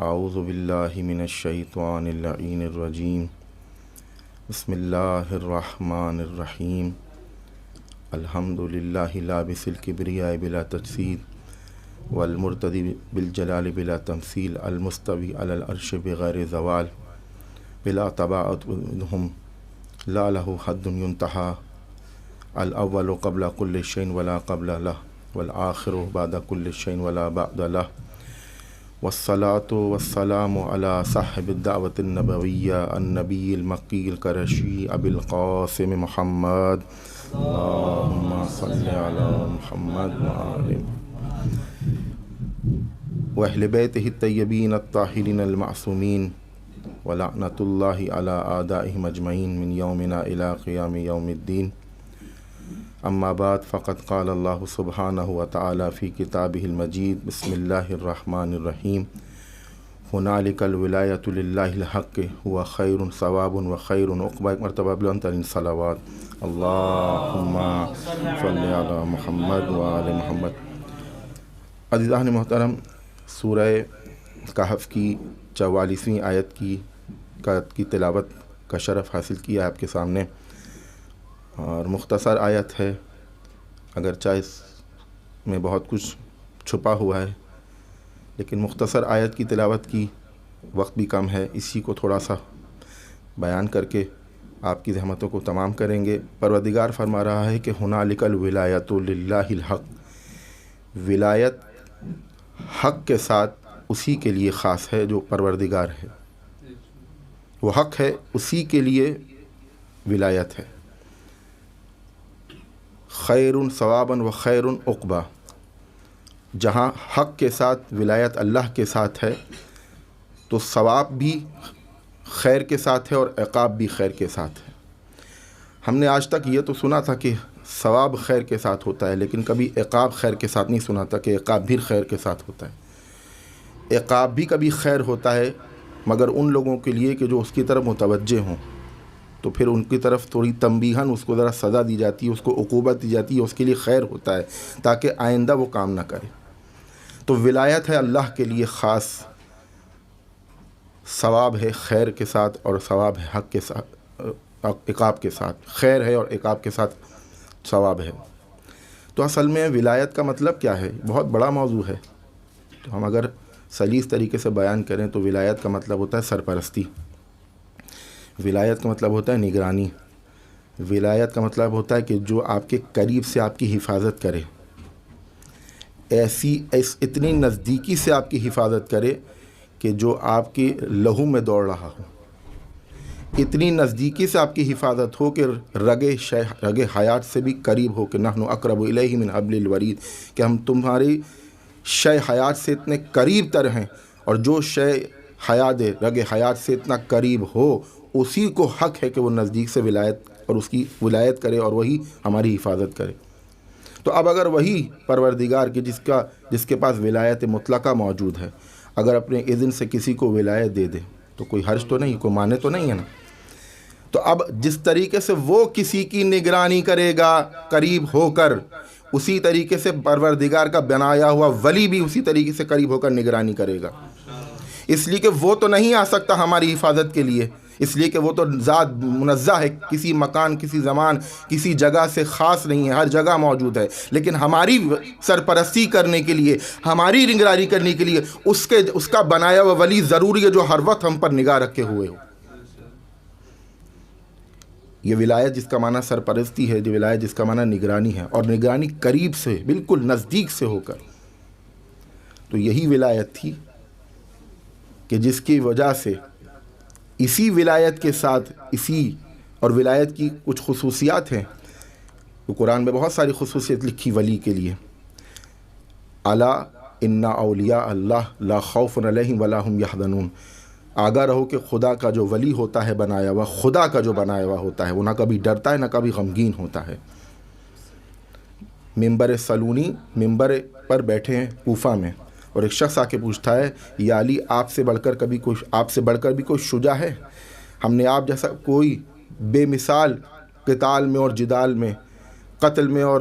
اعوذ باللہ من الشیطان اللعین الرجیم بسم اللہ الرحمن الرحیم الحمد للہ لابس الکبریاء بلا تجسید والمرتدی بالجلال بلا تمثیل المستوی علی العرش بغیر زوال بلا تباعد منہم لا لہ حد ینتہا الاول قبل کل شیء ولا قبل لہ والآخر بعد کل شیء ولا بعد لہ والصلاة والسلام على صاحب الدعوة النبوية النبي المكي القرشي أبي القاسم محمد اللهم صل على محمد وآل وأهل بيته الطيبين الطاهرين المعصومين ولعنة الله على أعدائهم أجمعين من يومنا إلى قيام يوم الدين. أما بعد فقد قال الله سبحانه وتعالى في كتابه المجيد بسم الله الرحمن الرحيم هنالك الولاية لله الحق هو خير ثواب وخير عقبى. ایک مرتبہ بلند ترین صلوات اللہم صل علی محمد وآل محمد. عزیزان محترم، سورہ کہف کی 44ویں آیت کی تلاوت کا شرف حاصل کیا آپ کے سامنے، اور مختصر آیت ہے، اگرچہ اس میں بہت کچھ چھپا ہوا ہے، لیکن مختصر آیت کی تلاوت کی وقت بھی کم ہے، اسی کو تھوڑا سا بیان کر کے آپ کی زحمتوں کو تمام کریں گے. پروردگار فرما رہا ہے کہ ہنالک الولایۃ للہ الحق، ولایت حق کے ساتھ اسی کے لیے خاص ہے جو پروردگار ہے، وہ حق ہے، اسی کے لیے ولایت ہے. خیر ثواباً و خیر عقبا، جہاں حق کے ساتھ ولایت اللہ کے ساتھ ہے تو ثواب بھی خیر کے ساتھ ہے اور عقاب بھی خیر کے ساتھ ہے. ہم نے آج تک یہ تو سنا تھا کہ ثواب خیر کے ساتھ ہوتا ہے، لیکن کبھی عقاب خیر کے ساتھ نہیں سنا تھا کہ عقاب بھی خیر کے ساتھ ہوتا ہے. عقاب بھی کبھی خیر ہوتا ہے، مگر ان لوگوں کے لیے کہ جو اس کی طرف متوجہ ہوں، تو پھر ان کی طرف تھوڑی تنبیہاً اس کو ذرا سزا دی جاتی ہے، اس کو عقوبت دی جاتی ہے، اس کے لیے خیر ہوتا ہے تاکہ آئندہ وہ کام نہ کرے. تو ولایت ہے اللہ کے لیے خاص، ثواب ہے خیر کے ساتھ اور ثواب ہے حق کے ساتھ، عقاب کے ساتھ. خیر ہے اور عقاب کے ساتھ ثواب ہے. تو اصل میں ولایت کا مطلب کیا ہے؟ بہت بڑا موضوع ہے. تو ہم اگر سلیس طریقے سے بیان کریں تو ولایت کا مطلب ہوتا ہے سرپرستی، ولایت کا مطلب ہوتا ہے نگرانی، ولایت کا مطلب ہوتا ہے کہ جو آپ کے قریب سے آپ کی حفاظت کرے، اتنی نزدیکی سے آپ کی حفاظت کرے کہ جو آپ کے لہو میں دوڑ رہا ہو، اتنی نزدیکی سے آپ کی حفاظت ہو کہ رگ حیات سے بھی قریب ہو، کہ نحن اقرب الیہ من حبل الورید، کہ ہم تمہاری شے حیات سے اتنے قریب تر ہیں، اور جو شے حیات رگ حیات سے اتنا قریب ہو اسی کو حق ہے کہ وہ نزدیک سے ولایت اور اس کی ولایت کرے اور وہی ہماری حفاظت کرے. تو اب اگر وہی پروردگار کی جس کے پاس ولایت مطلقہ موجود ہے، اگر اپنے اذن سے کسی کو ولایت دے دے تو کوئی حرج تو نہیں، کوئی مانے تو نہیں ہے نا. تو اب جس طریقے سے وہ کسی کی نگرانی کرے گا قریب ہو کر، اسی طریقے سے پروردگار کا بنایا ہوا ولی بھی اسی طریقے سے قریب ہو کر نگرانی کرے گا. اس لیے کہ وہ تو نہیں آ سکتا ہماری حفاظت کے لیے، اس لیے کہ وہ تو ذات منزہ ہے، کسی مکان، کسی زمان، کسی جگہ سے خاص نہیں ہے، ہر جگہ موجود ہے. لیکن ہماری سرپرستی کرنے کے لیے، ہماری نگرانی کرنے کے لیے اس کا بنایا ہوا ولی ضروری ہے جو ہر وقت ہم پر نگاہ رکھے ہوئے ہو. یہ ولایت جس کا معنی سرپرستی ہے، جو ولایت جس کا معنی نگرانی ہے، اور نگرانی قریب سے، بالکل نزدیک سے ہو کر. تو یہی ولایت تھی کہ جس کی وجہ سے اسی ولایت کے ساتھ اور ولایت کی کچھ خصوصیات ہیں. تو قرآن میں بہت ساری خصوصیت لکھی ولی کے لیے. الا ان اولیاء اللہ لا خوف علیہم ولا هم یحزنون. آگاہ رہو کہ خدا کا جو ولی ہوتا ہے بنایا ہوا، خدا کا جو بنایا ہوا ہوتا ہے، وہ نہ کبھی ڈرتا ہے نہ کبھی غمگین ہوتا ہے. ممبر سلونی ممبر پر بیٹھے ہیں کوفہ میں، اور ایک شخص آ کے پوچھتا ہے، یا علی آپ سے بڑھ کر بھی کوئی شجاع ہے؟ ہم نے آپ جیسا کوئی بے مثال قتال میں اور جدال میں، قتل میں اور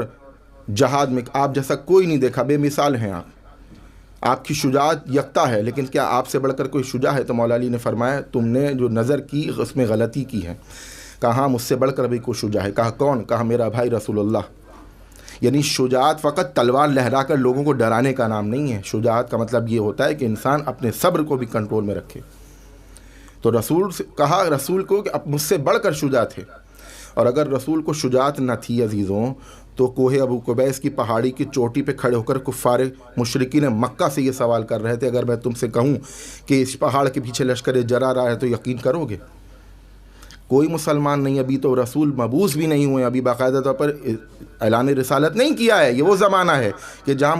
جہاد میں آپ جیسا کوئی نہیں دیکھا، بے مثال ہیں آپ. آپ کی شجاعت یکتا ہے، لیکن کیا آپ سے بڑھ کر کوئی شجاع ہے؟ تو مولا علی نے فرمایا تم نے جو نظر کی اس میں غلطی کی ہے۔ کہا ہاں مجھ سے بڑھ کر بھی کوئی شجاع ہے۔ کہا کون؟ کہا میرا بھائی رسول اللہ۔ یعنی شجاعت فقط تلوار لہرا کر لوگوں کو ڈرانے کا نام نہیں ہے، شجاعت کا مطلب یہ ہوتا ہے کہ انسان اپنے صبر کو بھی کنٹرول میں رکھے۔ تو رسول سے کہا رسول کو کہ اب مجھ سے بڑھ کر شجاع تھے، اور اگر رسول کو شجاعت نہ تھی عزیزوں تو کوہ ابو قبیس کی پہاڑی کی چوٹی پہ کھڑے ہو کر کفار مشرکین مکہ سے یہ سوال کر رہے تھے اگر میں تم سے کہوں کہ اس پہاڑ کے پیچھے لشکر جرا رہا ہے تو یقین کرو گے؟ کوئی مسلمان نہیں، ابھی تو رسول مبعوث بھی نہیں ہوئے، ابھی باقاعدہ طور پر اعلان رسالت نہیں کیا ہے۔ یہ وہ زمانہ ہے کہ جہاں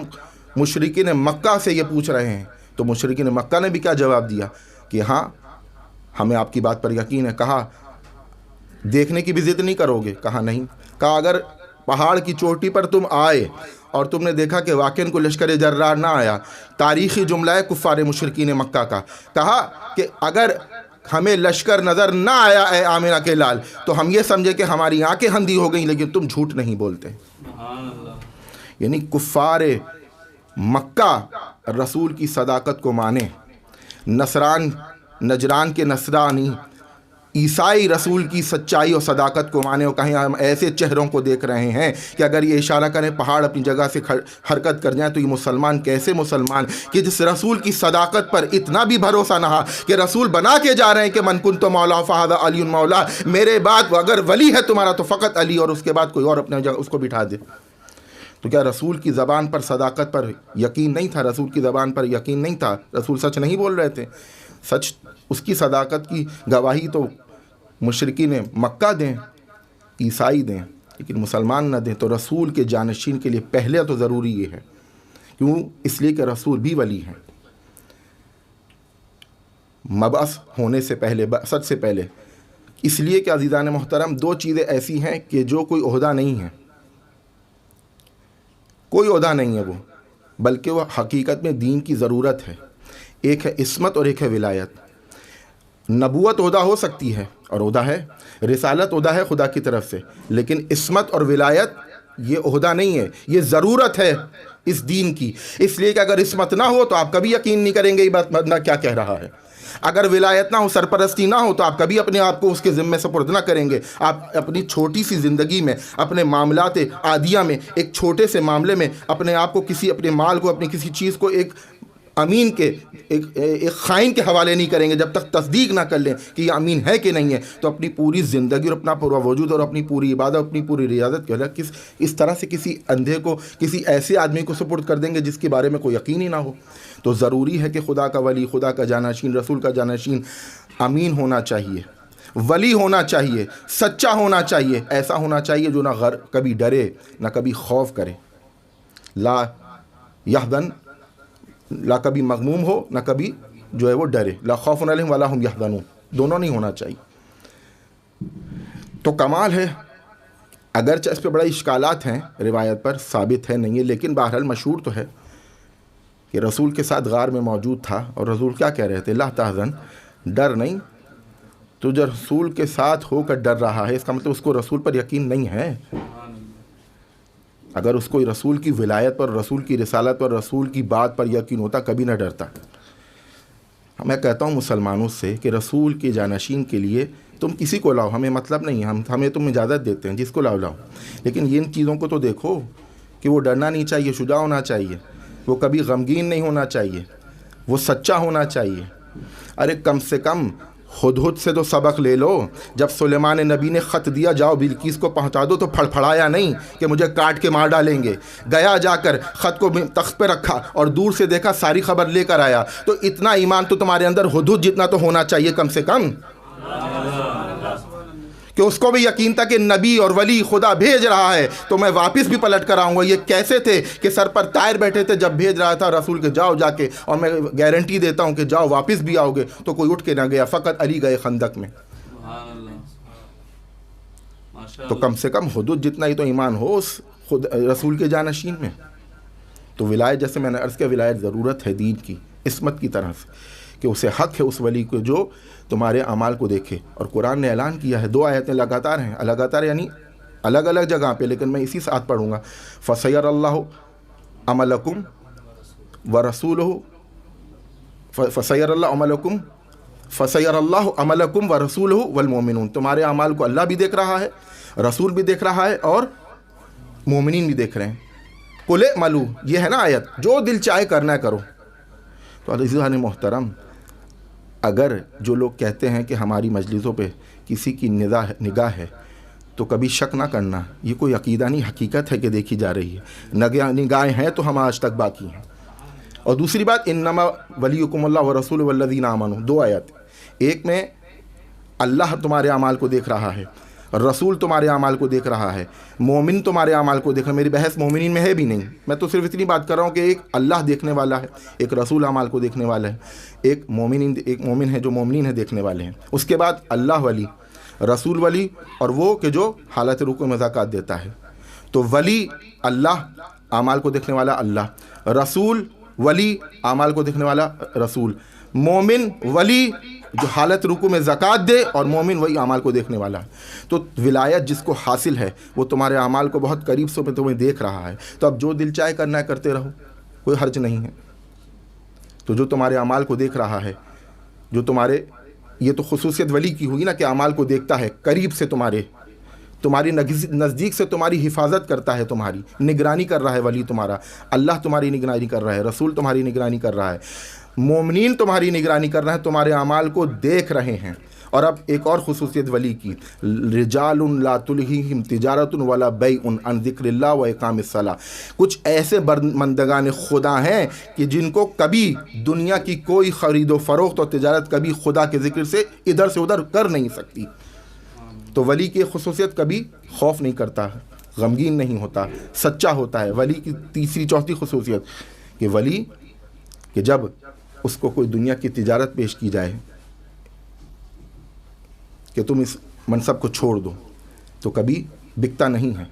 مشرکین مکہ سے یہ پوچھ رہے ہیں، تو مشرکین مکہ نے بھی کیا جواب دیا کہ ہاں ہمیں آپ کی بات پر یقین ہے۔ کہا دیکھنے کی بھی ضد نہیں کرو گے؟ کہا نہیں۔ کہا اگر پہاڑ کی چوٹی پر تم آئے اور تم نے دیکھا کہ واقعاً کوئی لشکر جرار نہ آیا، تاریخی جملہ ہے کفار مشرکین مکہ کا، کہا کہ اگر ہمیں لشکر نظر نہ آیا اے آمنہ کے لال تو ہم یہ سمجھے کہ ہماری آنکھیں اندھی ہو گئیں، لیکن تم جھوٹ نہیں بولتے۔ یعنی کفار مکہ رسول کی صداقت کو مانے، نجران کے نصرانی عیسائی رسول کی سچائی اور صداقت کو مانے، اور کہیں ہم ایسے چہروں کو دیکھ رہے ہیں کہ اگر یہ اشارہ کریں پہاڑ اپنی جگہ سے حرکت کر جائیں تو یہ مسلمان کیسے مسلمان کہ جس رسول کی صداقت پر اتنا بھی بھروسہ نہ ہا کہ رسول بنا کے جا رہے ہیں کہ من کنت مولا فہذا علی مولا، میرے بعد اگر ولی ہے تمہارا تو فقط علی، اور اس کے بعد کوئی اور اپنے جگہ اس کو بٹھا دے۔ تو کیا رسول کی زبان پر صداقت پر یقین نہیں تھا؟ رسول کی زبان پر یقین نہیں تھا؟ رسول سچ نہیں بول رہے تھے؟ سچ اس کی صداقت کی گواہی تو مشرکین مکہ دیں، عیسائی دیں، لیکن مسلمان نہ دیں۔ تو رسول کے جانشین کے لیے پہلے تو ضروری یہ ہے، کیوں؟ اس لیے کہ رسول بھی ولی ہیں۔ مبعث ہونے سے پہلے، بعثت سے پہلے، اس لیے کہ عزیزان محترم دو چیزیں ایسی ہیں کہ جو کوئی عہدہ نہیں ہے، کوئی عہدہ نہیں ہے وہ، بلکہ وہ حقیقت میں دین کی ضرورت ہے۔ ایک ہے عصمت اور ایک ہے ولایت۔ نبوت عہدہ ہو سکتی ہے اور عہدہ ہے، رسالت عہدہ ہے خدا کی طرف سے، لیکن عصمت اور ولایت یہ عہدہ نہیں ہے، یہ ضرورت ہے اس دین کی۔ اس لیے کہ اگر عصمت نہ ہو تو آپ کبھی یقین نہیں کریں گے یہ بندہ کیا کہہ رہا ہے، اگر ولایت نہ ہو، سرپرستی نہ ہو، تو آپ کبھی اپنے آپ کو اس کے ذمے سپرد نہ کریں گے۔ آپ اپنی چھوٹی سی زندگی میں، اپنے معاملات عادیہ میں، ایک چھوٹے سے معاملے میں اپنے آپ کو، کسی اپنے مال کو، اپنی کسی چیز کو ایک امین کے، ایک خائن کے حوالے نہیں کریں گے جب تک تصدیق نہ کر لیں کہ یہ امین ہے کہ نہیں ہے۔ تو اپنی پوری زندگی اور اپنا پورا وجود اور اپنی پوری عبادت، اپنی پوری ریاضت کے الگ اس طرح سے کسی اندھے کو، کسی ایسے آدمی کو سپرد کر دیں گے جس کے بارے میں کوئی یقین ہی نہ ہو۔ تو ضروری ہے کہ خدا کا ولی، خدا کا جانشین، رسول کا جانشین امین ہونا چاہیے، ولی ہونا چاہیے، سچا ہونا چاہیے، ایسا ہونا چاہیے جو نہ کبھی ڈرے نہ کبھی خوف کرے، لا یحزن، لا کبھی مغموم ہو نہ کبھی جو ہے وہ ڈرے، لا خوف علیہم ولا ہم یحزنون، دونوں نہیں ہونا چاہیے۔ تو کمال ہے، اگرچہ اس پہ بڑے اشکالات ہیں، روایت پر ثابت ہے نہیں ہے، لیکن بہرحال مشہور تو ہے کہ رسول کے ساتھ غار میں موجود تھا، اور رسول کیا کہہ رہے تھے؟ لا تحزن، ڈر نہیں۔ تو جو رسول کے ساتھ ہو کر ڈر رہا ہے، اس کا مطلب اس کو رسول پر یقین نہیں ہے۔ اگر اس کو رسول کی ولایت پر، رسول کی رسالت پر، رسول کی بات پر یقین ہوتا کبھی نہ ڈرتا۔ میں کہتا ہوں مسلمانوں سے کہ رسول کے جانشین کے لیے تم کسی کو لاؤ، ہمیں مطلب نہیں ہے، ہمیں تم اجازت دیتے ہیں جس کو لاؤ، لیکن ان چیزوں کو تو دیکھو کہ وہ ڈرنا نہیں چاہیے، شجاع ہونا چاہیے، وہ کبھی غمگین نہیں ہونا چاہیے، وہ سچا ہونا چاہیے۔ ارے کم سے کم ہدہد سے تو سبق لے لو، جب سلیمان نبی نے خط دیا جاؤ بلقیس کو پہنچا دو، تو پھڑپھڑایا نہیں کہ مجھے کاٹ کے مار ڈالیں گے، گیا جا کر خط کو تخت پہ رکھا اور دور سے دیکھا، ساری خبر لے کر آیا۔ تو اتنا ایمان تو تمہارے اندر ہدہد جتنا تو ہونا چاہیے کم سے کم، کہ اس کو بھی یقین تھا کہ نبی اور ولی خدا بھیج رہا ہے تو میں واپس بھی پلٹ کر آؤں گا۔ یہ کیسے تھے کہ سر پر طائر بیٹھے تھے جب بھیج رہا تھا رسول کے جاؤ جا کے، اور میں گارنٹی دیتا ہوں کہ جاؤ واپس بھی آؤ گے۔ تو کوئی اٹھ کے نہ گیا، فقط علی گئے خندق میں۔ تو کم سے کم حدود جتنا ہی تو ایمان ہو اس خود رسول کے جانشین میں۔ تو ولایت، جیسے میں نے عرض کیا، ولایت ضرورت ہے دین کی، عصمت کی طرح سے، کہ اسے حق ہے اس ولی کو جو تمہارے اعمال کو دیکھے۔ اور قرآن نے اعلان کیا ہے، 2 آیتیں لگاتار ہیں، لگاتار یعنی الگ الگ جگہ پہ، لیکن میں اسی ساتھ پڑھوں گا۔ فَسَيَرَ اللَّهُ عَمَلَكُمْ ورسولہ فسیر اللہ عملکم فسیر اللہ عملکم ورسولہ والمؤمنون، تمہارے اعمال کو اللہ بھی دیکھ رہا ہے، رسول بھی دیکھ رہا ہے، اور مومنین بھی دیکھ رہے ہیں۔ قل اعملوا، یہ ہے نا آیت، جو دل چاہے کرنا ہے کرو۔ تو عزیزان محترم، اگر جو لوگ کہتے ہیں کہ ہماری مجلسوں پہ کسی کی نگاہ ہے تو کبھی شک نہ کرنا، یہ کوئی عقیدہ نہیں، حقیقت ہے کہ دیکھی جا رہی ہے، نگاہیں ہیں تو ہم آج تک باقی ہیں۔ اور دوسری بات، انما ولیکم اللہ ورسولہ والذین آمنوا، دو آیات، ایک میں اللہ تمہارے اعمال کو دیکھ رہا ہے، رسول تمہارے اعمال کو دیکھ رہا ہے، مومن تمہارے اعمال کو دیکھ رہا ہے۔ میری بحث مومنین میں ہے بھی نہیں، میں تو صرف اتنی بات کر رہا ہوں کہ ایک اللہ دیکھنے والا ہے، ایک رسول اعمال کو دیکھنے والا ہے، ایک مومن ہے جو مومنین ہے دیکھنے والے ہیں۔ اس کے بعد اللہ ولی، رسول ولی، اور وہ کہ جو حالت رکوع میں زکوٰۃ دیتا ہے۔ تو ولی اللہ، اعمال کو دیکھنے والا اللہ، رسول ولی، اعمال کو دیکھنے والا رسول، مومن ولی جو حالت رکوع میں زکوٰۃ دے، اور مومن وہی اعمال کو دیکھنے والا ہے۔ تو ولایت جس کو حاصل ہے وہ تمہارے اعمال کو بہت قریب سے تمہیں دیکھ رہا ہے۔ تو اب جو دل چاہے کرنا ہے کرتے رہو، کوئی حرج نہیں ہے۔ تو جو تمہارے اعمال کو دیکھ رہا ہے، جو تمہارے، یہ تو خصوصیت ولی کی ہوئی نا کہ اعمال کو دیکھتا ہے قریب سے، تمہاری نزدیک سے تمہاری حفاظت کرتا ہے، تمہاری نگرانی کر رہا ہے ولی تمہارا، اللہ تمہاری نگرانی کر رہا ہے، رسول تمہاری نگرانی کر رہا ہے، مومنین تمہاری نگرانی کر رہے ہیں، تمہارے اعمال کو دیکھ رہے ہیں۔ اور اب ایک اور خصوصیت ولی کی، رجال لا تلہیہم تجارت ولا بیع عن ذکر اللہ و اقام الصلاۃ، کچھ ایسے بندگان خدا ہیں کہ جن کو کبھی دنیا کی کوئی خرید و فروخت اور تجارت کبھی خدا کے ذکر سے ادھر سے ادھر کر نہیں سکتی۔ تو ولی کی خصوصیت کبھی خوف نہیں کرتا، غمگین نہیں ہوتا، سچا ہوتا ہے۔ ولی کی تیسری چوتھی خصوصیت کہ ولی کہ جب اس کو کوئی دنیا کی تجارت پیش کی جائے کہ تم اس منصب کو چھوڑ دو، تو کبھی بکتا نہیں ہے۔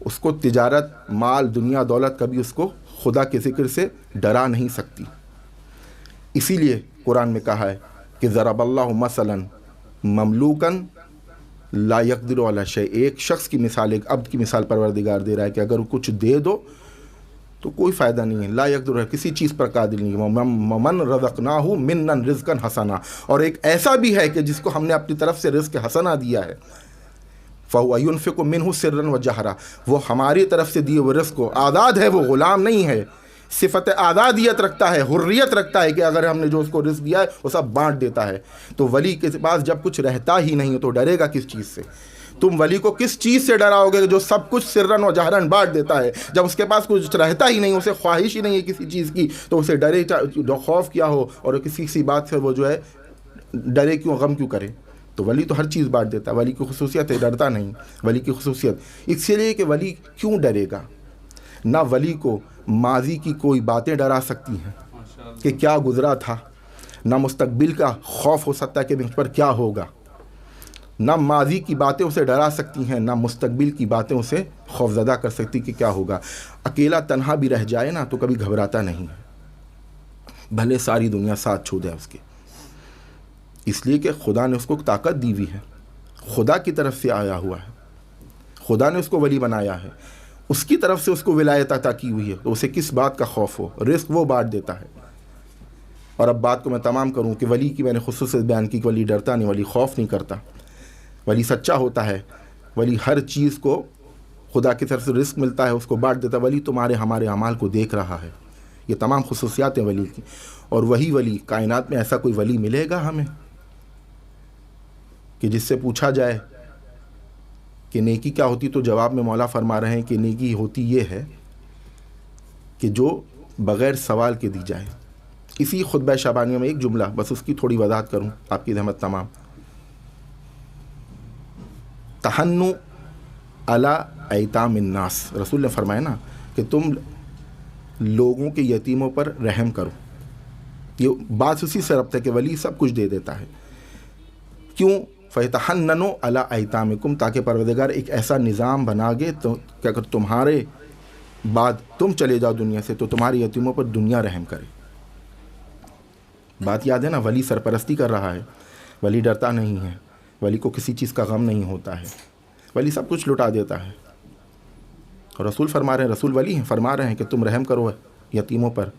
اس کو تجارت، مال، دنیا، دولت کبھی اس کو خدا کے ذکر سے ڈرا نہیں سکتی۔ اسی لیے قرآن میں کہا ہے کہ ضرب اللہ مثلا مملوکا لا یقدر علی شیء، ایک شخص کی مثال، ایک عبد کی مثال پروردگار دے رہا ہے کہ اگر کچھ دے دو تو کوئی فائدہ نہیں ہے، لا یقدر، کسی چیز پر قادر نہیں ہے۔ من رزقناہ منا رزقا حسنا، اور ایک ایسا بھی ہے کہ جس کو ہم نے اپنی طرف سے رزق حسنا دیا ہے، فہو ینفق منہ سرا وجہرا، وہ ہماری طرف سے دیے ہوئے رزق کو، آزاد ہے، وہ غلام نہیں ہے، صفت آزادیت رکھتا ہے، حریت رکھتا ہے کہ اگر ہم نے جو اس کو رزق دیا ہے وہ سب بانٹ دیتا ہے۔ تو ولی کے پاس جب کچھ رہتا ہی نہیں تو ڈرے گا کس چیز سے؟ تم ولی کو کس چیز سے ڈراؤ گے جو سب کچھ سرن و جہرن بانٹ دیتا ہے؟ جب اس کے پاس کچھ رہتا ہی نہیں، اسے خواہش ہی نہیں ہے کسی چیز کی، تو اسے ڈرے، خوف کیا ہو، اور کسی سی بات سے وہ جو ہے ڈرے کیوں، غم کیوں کرے؟ تو ولی تو ہر چیز بانٹ دیتا ہے، ولی کی خصوصیت ہے ڈرتا نہیں۔ ولی کی خصوصیت اس لیے کہ ولی کیوں ڈرے گا؟ نہ ولی کو ماضی کی کوئی باتیں ڈرا سکتی ہیں کہ کیا گزرا تھا، نہ مستقبل کا خوف ہو سکتا ہے کہ مجھ پر کیا ہوگا، نہ ماضی کی باتیں اسے ڈرا سکتی ہیں، نہ مستقبل کی باتیں اسے خوفزدہ کر سکتی کہ کیا ہوگا۔ اکیلا تنہا بھی رہ جائے نا تو کبھی گھبراتا نہیں ہے، بھلے ساری دنیا ساتھ چھوڑ دے اس کے، اس لیے کہ خدا نے اس کو طاقت دی ہوئی ہے، خدا کی طرف سے آیا ہوا ہے، خدا نے اس کو ولی بنایا ہے، اس کی طرف سے اس کو ولایت عطا کی ہوئی ہے، تو اسے کس بات کا خوف ہو؟ رزق وہ بانٹ دیتا ہے۔ اور اب بات کو میں تمام کروں کہ ولی کی میں نے خصوصیت بیان کی کہ ولی ڈرتا نہیں، ولی خوف نہیں کرتا، ولی سچا ہوتا ہے، ولی ہر چیز کو خدا کی طرف سے رزق ملتا ہے اس کو بانٹ دیتا ہے، ولی تمہارے ہمارے اعمال کو دیکھ رہا ہے۔ یہ تمام خصوصیات ہیں ولی کی۔ اور وہی ولی، کائنات میں ایسا کوئی ولی ملے گا ہمیں کہ جس سے پوچھا جائے کہ نیکی کیا ہوتی، تو جواب میں مولا فرما رہے ہیں کہ نیکی ہوتی یہ ہے کہ جو بغیر سوال کے دی جائے۔ اسی خطبہ شعبانیہ میں ایک جملہ، بس اس کی تھوڑی وضاحت کروں آپ کی رحمت تمام۔ تحنو علی ایتام الناس، رسول نے فرمایا نا کہ تم لوگوں کے یتیموں پر رحم کرو۔ یہ بات اسی سے ربط ہے کہ ولی سب کچھ دے دیتا ہے۔ کیوں؟ فَيَتَحَنَّنُ عَلَىٰ أَيْتَامِكُمْ، تاکہ پروردگار ایک ایسا نظام بنا گے تو کہ اگر تمہارے بعد تم چلے جاؤ دنیا سے تو تمہارے یتیموں پر دنیا رحم کرے۔ بات یاد ہے نا، ولی سرپرستی کر رہا ہے، ولی ڈرتا نہیں ہے، ولی کو کسی چیز کا غم نہیں ہوتا ہے، ولی سب کچھ لٹا دیتا ہے۔ اور رسول فرما رہے ہیں، رسول ولی ہیں، فرما رہے ہیں کہ تم رحم کرو یتیموں پر،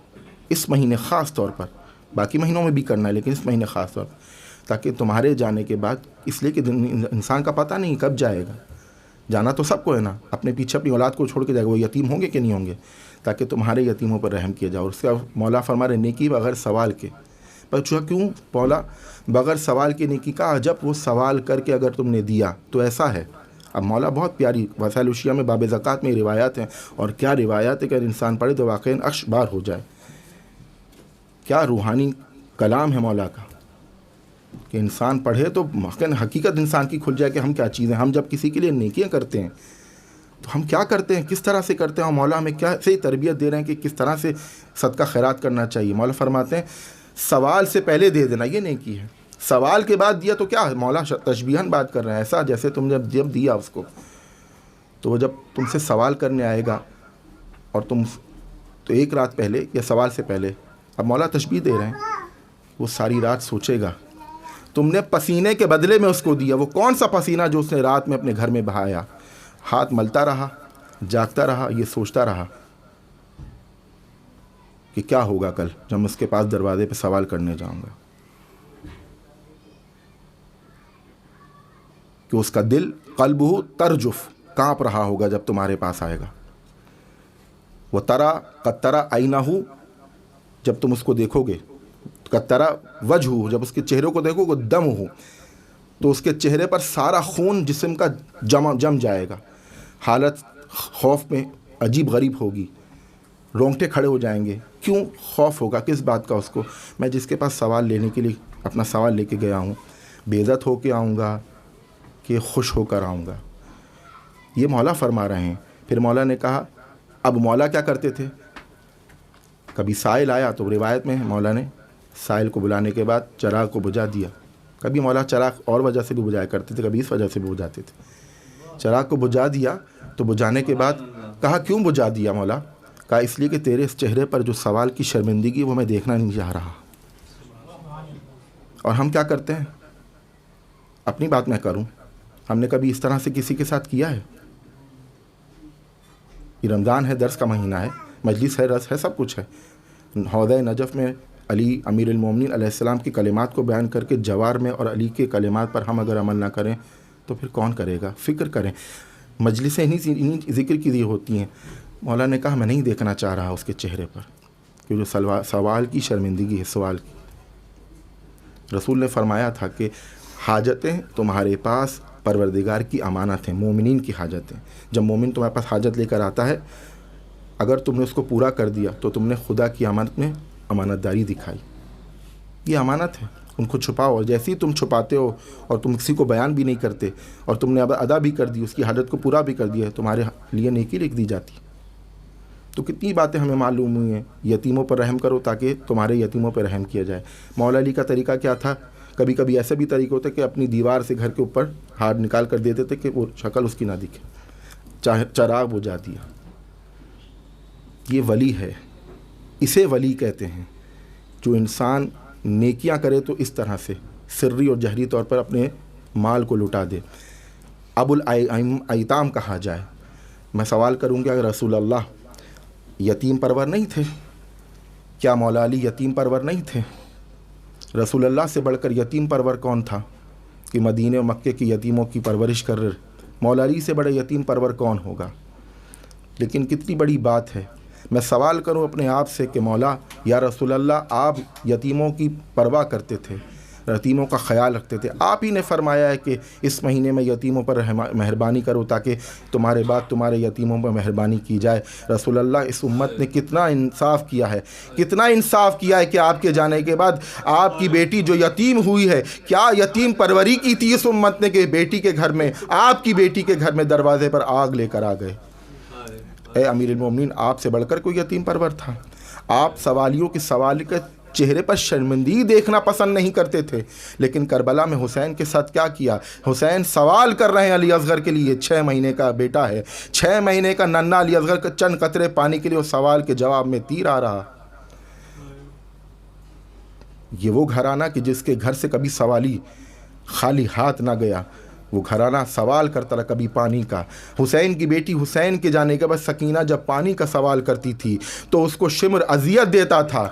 اس مہینے خاص طور پر، باقی مہینوں میں بھی کرنا ہے لیکن اس مہینے خاص طور پر، تاکہ تمہارے جانے کے بعد، اس لیے کہ انسان کا پتہ نہیں کب جائے گا، جانا تو سب کو ہے نا، اپنے پیچھے اپنی اولاد کو چھوڑ کے جائے گا، وہ یتیم ہوں گے کہ نہیں ہوں گے، تاکہ تمہارے یتیموں پر رحم کیا جائے. اور اس کا مولا فرما رہے نیکی بغیر سوال کے. پر کیوں مولا بغیر سوال کے نیکی کا؟ جب وہ سوال کر کے اگر تم نے دیا تو ایسا ہے. اب مولا بہت پیاری وسائل الشیعہ میں باب زکوٰۃ میں روایات ہیں، اور کیا روایات ہے کہ اگر انسان پڑھے تو واقعاً عرش بار ہو جائے. کیا روحانی کلام ہے مولا کا کہ انسان پڑھے تو حقیقت انسان کی کھل جائے کہ ہم کیا چیزیں. ہم جب کسی کے لیے نیکیاں کرتے ہیں تو ہم کیا کرتے ہیں، کس طرح سے کرتے ہیں، اور مولا ہمیں کیا سے تربیت دے رہے ہیں کہ کس طرح سے صدقہ خیرات کرنا چاہیے. مولا فرماتے ہیں سوال سے پہلے دے دینا یہ نیکی ہے. سوال کے بعد دیا تو کیا ہے، مولا تشبیہاً بات کر رہے ہیں، ایسا جیسے تم جب دیا اس کو تو وہ جب تم سے سوال کرنے آئے گا اور تم تو ایک رات پہلے یا سوال سے پہلے، اب مولا تشبیہ دے رہے ہیں، وہ ساری رات سوچے گا. تم نے پسینے کے بدلے میں اس کو دیا، وہ کون سا پسینہ جو اس نے رات میں اپنے گھر میں بہایا. ہاتھ ملتا رہا، جاگتا رہا، یہ سوچتا رہا کہ کیا ہوگا کل جب میں اس کے پاس دروازے پہ سوال کرنے جاؤں گا. کہ اس کا دل قلبہ ترجف کانپ رہا ہوگا جب تمہارے پاس آئے گا. وہ ترا قد ترا عینہ، جب تم اس کو دیکھو گے، قد ترا وجہ، جب اس کے چہرے کو دیکھو گے، دم ہو تو اس کے چہرے پر سارا خون جسم کا جم جائے گا. حالت خوف میں عجیب غریب ہوگی، رونگٹے کھڑے ہو جائیں گے. کیوں خوف ہوگا، کس بات کا؟ اس کو میں جس کے پاس سوال لینے کے لیے اپنا سوال لے کے گیا ہوں، بے عزت ہو کے آؤں گا کہ خوش ہو کر آؤں گا. یہ مولا فرما رہے ہیں. پھر مولا نے کہا اب مولا کیا کرتے تھے، کبھی سائل آیا تو روایت میں مولا نے سائل کو بلانے کے بعد چراغ کو بجھا دیا. کبھی مولا چراغ اور وجہ سے بھی بجھایا کرتے تھے، کبھی اس وجہ سے بھی بجھاتے تھے. چراغ کو بجھا دیا تو بجھانے کے بعد کہا کیوں بجھا دیا مولا؟ کہا اس لیے کہ تیرے اس چہرے پر جو سوال کی شرمندگی وہ میں دیکھنا نہیں چاہ رہا. اور ہم کیا کرتے ہیں، اپنی بات میں کروں، ہم نے کبھی اس طرح سے کسی کے ساتھ کیا ہے؟ یہ رمضان ہے، درس کا مہینہ ہے، مجلس ہے، رس ہے، سب کچھ ہے. حوضہ نجف میں علی امیر المومنین علیہ السلام کی کلمات کو بیان کر کے جوار میں اور علی کے کلمات پر ہم اگر عمل نہ کریں تو پھر کون کرے گا؟ فکر کریں. مجلسیں انہیں ذکر کی ہوتی ہیں. مولا نے کہا میں نہیں دیکھنا چاہ رہا اس کے چہرے پر کہ جو سوال کی شرمندگی ہے، سوال کی. رسول نے فرمایا تھا کہ حاجتیں تمہارے پاس پروردگار کی امانت ہیں، مومنین کی حاجتیں. جب مومن تمہارے پاس حاجت لے کر آتا ہے، اگر تم نے اس کو پورا کر دیا تو تم نے خدا کی امانت میں امانت داری دکھائی. یہ امانت ہے، ان کو چھپاؤ. اور جیسے ہی تم چھپاتے ہو اور تم کسی کو بیان بھی نہیں کرتے اور تم نے ادا بھی کر دی، اس کی حاجت کو پورا بھی کر دیا، تمہارے لیے نیکی لکھ دی جاتی. تو کتنی باتیں ہمیں معلوم ہوئی ہیں. یتیموں پر رحم کرو تاکہ تمہارے یتیموں پر رحم کیا جائے. مولا علی کا طریقہ کیا تھا؟ کبھی کبھی ایسے بھی طریقے ہوتے کہ اپنی دیوار سے گھر کے اوپر ہاتھ نکال کر دیتے تھے کہ وہ شکل اس کی نہ دکھے، چراغ بجھا دیا. یہ ولی ہے، اسے ولی کہتے ہیں، جو انسان نیکیاں کرے تو اس طرح سے سری اور جہری طور پر اپنے مال کو لٹا دے. ابو الایتام کہا جائے. میں سوال کروں گا، اگر رسول اللہ یتیم پرور نہیں تھے؟ کیا مولا علی یتیم پرور نہیں تھے؟ رسول اللہ سے بڑھ کر یتیم پرور کون تھا کہ مدینے و مکے کی یتیموں کی پرورش کر رہے؟ مولا علی سے بڑے یتیم پرور کون ہوگا؟ لیکن کتنی بڑی بات ہے. میں سوال کروں اپنے آپ سے کہ مولا یا رسول اللہ آپ یتیموں کی پرواہ کرتے تھے، یتیموں کا خیال رکھتے تھے. آپ ہی نے فرمایا ہے کہ اس مہینے میں یتیموں پر مہربانی کرو تاکہ تمہارے بعد تمہارے یتیموں پر مہربانی کی جائے. رسول اللہ اس امت نے کتنا انصاف کیا ہے، کتنا انصاف کیا ہے کہ آپ کے جانے کے بعد آپ کی بیٹی جو یتیم ہوئی ہے، کیا یتیم پروری کی تھی اس امت نے کہ بیٹی کے گھر میں، آپ کی بیٹی کے گھر میں دروازے پر آگ لے کر آ گئے. اے امیر المومنین، آپ سے بڑھ کر کوئی یتیم پرور تھا؟ آپ سوالیوں کے سوال کے چہرے پر شرمندگی دیکھنا پسند نہیں کرتے تھے. لیکن کربلا میں حسین کے ساتھ کیا کیا؟ حسین سوال کر رہے ہیں علی اصغر کے لیے، 6 مہینے کا بیٹا ہے، 6 مہینے کا ننھا علی اصغر کا چند قطرے پانی کے لیے وہ سوال کے جواب میں تیر آ رہا. یہ وہ گھرانہ کہ جس کے گھر سے کبھی سوالی خالی ہاتھ نہ گیا. وہ گھرانہ سوال کرتا رہا کبھی پانی کا. حسین کی بیٹی حسین کے جانے کے بعد سکینہ جب پانی کا سوال کرتی تھی تو اس کو شمر اذیت دیتا تھا.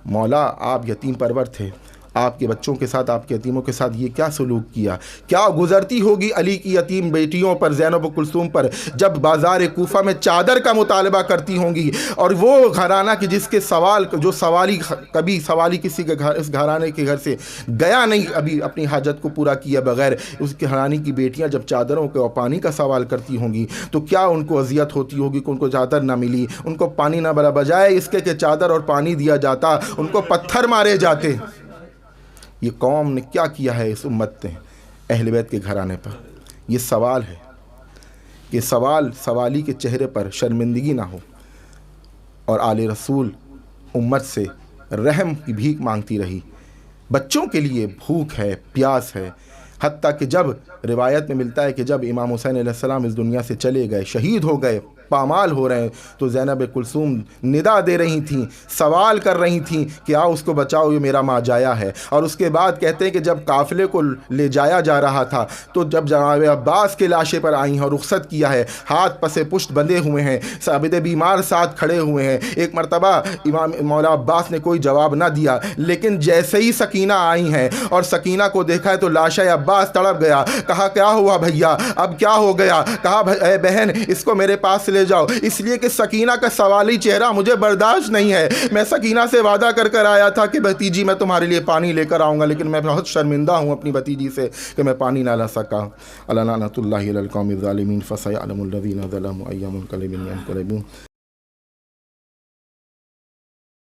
مولا آپ یتیم پرور تھے, آپ کے بچوں کے ساتھ, آپ کے یتیموں کے ساتھ یہ کیا سلوک کیا؟ کیا گزرتی ہوگی علی کی یتیم بیٹیوں پر, زینب و کلثوم پر, جب بازار کوفہ میں چادر کا مطالبہ کرتی ہوں گی, اور وہ گھرانہ کی جس کے سوال جو سوالی کبھی سوالی کسی کے گھر, اس گھرانے کے گھر سے گیا نہیں ابھی اپنی حاجت کو پورا کیا بغیر, اس کے گھرانے کی بیٹیاں جب چادروں کے اور پانی کا سوال کرتی ہوں گی تو کیا ان کو اذیت ہوتی ہوگی کہ ان کو چادر نہ ملی, ان کو پانی نہ ملا, بجائے اس کے کہ چادر اور پانی دیا جاتا ان کو پتھر مارے جاتے. یہ قوم نے کیا کیا ہے اس امت نے اہل بیت کے گھرانے پر؟ یہ سوال ہے کہ سوالی کے چہرے پر شرمندگی نہ ہو. اور آل رسول امت سے رحم کی بھیک مانگتی رہی. بچوں کے لیے بھوک ہے, پیاس ہے, حتیٰ کہ جب روایت میں ملتا ہے کہ جب امام حسین علیہ السلام اس دنیا سے چلے گئے, شہید ہو گئے, پامال ہو رہے ہیں, تو زینب کلثوم ندا دے رہی تھیں, سوال کر رہی تھیں کہ آؤ اس کو بچاؤ, یہ میرا ماں جایا ہے. اور اس کے بعد کہتے ہیں کہ جب قافلے کو لے جایا جا رہا تھا تو جب جناب عباس کے لاشے پر آئی ہیں اور رخصت کیا ہے, ہاتھ پس پشت بندھے ہوئے ہیں, عابد بیمار ساتھ کھڑے ہوئے ہیں. ایک مرتبہ امام مولا عباس نے کوئی جواب نہ دیا, لیکن جیسے ہی سکینہ آئی ہیں اور سکینہ کو دیکھا ہے تو لاشا عباس تڑپ گیا. کہا کیا ہوا بھیا, اب کیا ہو گیا؟ کہا اے بہن اس کو میرے پاس سے لے جاؤ, اس لیے کہ سکینہ کا سوالی چہرہ مجھے برداشت نہیں ہے. میں سکینہ سے وعدہ کر آیا تھا کہ بھتیجی میں تمہارے لیے پانی لے کر آؤں گا, لیکن میں بہت شرمندہ ہوں اپنی بھتیجی سے کہ میں پانی نہ لا سکا. لعنت اللہ علی القوم الظالمین فسیعلم الذین ظلموا ای منقلب ینقلبون.